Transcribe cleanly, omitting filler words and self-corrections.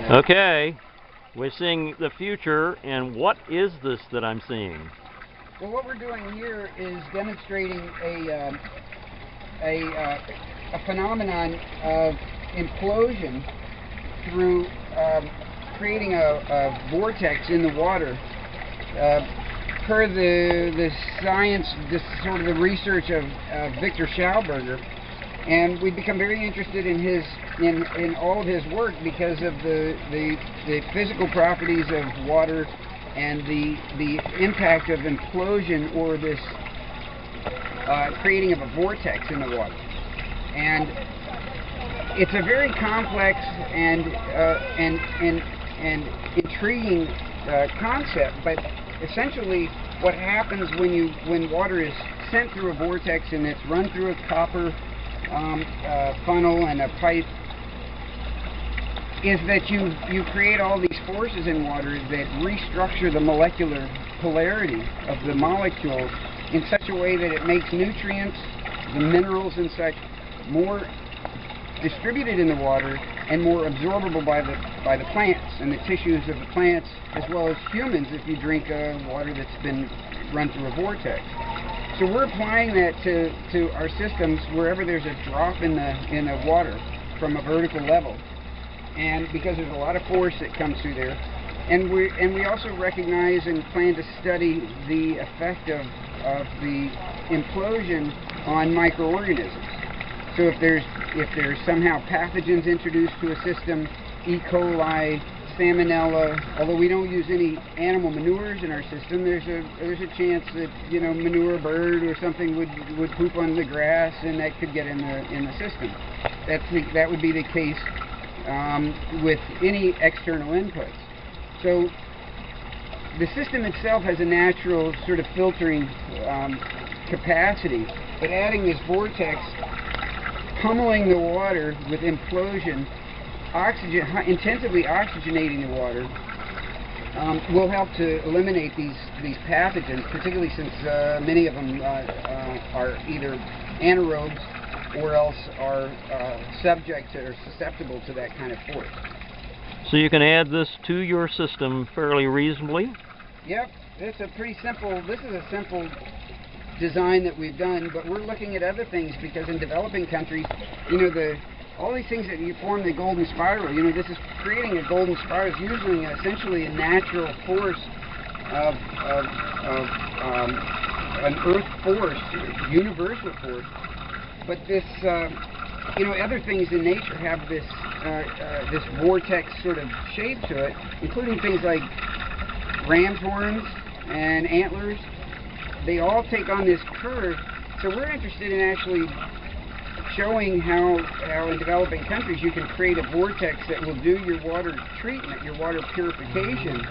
Okay, we're seeing the future, and what is this that I'm seeing? Well, what we're doing here is demonstrating a phenomenon of implosion through creating a vortex in the water. Per the science, sort of the research of Victor Schauberger, and we've become very interested in all of his work because of the physical properties of water and the impact of implosion, or this creating of a vortex in the water. And it's a very complex and intriguing concept, but essentially what happens when water is sent through a vortex and it's run through a copper funnel and a pipe is that you create all these forces in water that restructure the molecular polarity of the molecules in such a way that it makes nutrients, the minerals and such, more distributed in the water and more absorbable by the plants and the tissues of the plants, as well as humans if you drink water that's been run through a vortex. So we're applying that to our systems wherever there's a drop in the water from a vertical level, and because there's a lot of force that comes through there, and we also recognize and plan to study the effect of the implosion on microorganisms. So if there's somehow pathogens introduced to a system, E. coli, salmonella, although we don't use any animal manures in our system, there's a chance that, you know, manure bird or something would poop on the grass, and that could get in the system. That would be the case with any external inputs. So the system itself has a natural sort of filtering capacity, but adding this vortex, pummeling the water with implosion, intensively oxygenating the water, will help to eliminate these pathogens, particularly since many of them are either anaerobes or else are subject or susceptible to that kind of force. So you can add this to your system fairly reasonably? Yep, it's a pretty simple, this is a simple design that we've done, but we're looking at other things because in developing countries, you know, all these things that you form the golden spiral, you know, this is creating a golden spiral. It's using essentially a natural force of an earth force, universal force. But this, you know, other things in nature have this this vortex sort of shape to it, including things like ram's horns and antlers. They all take on this curve. So we're interested in actually showing how in developing countries you can create a vortex that will do your water treatment, your water purification,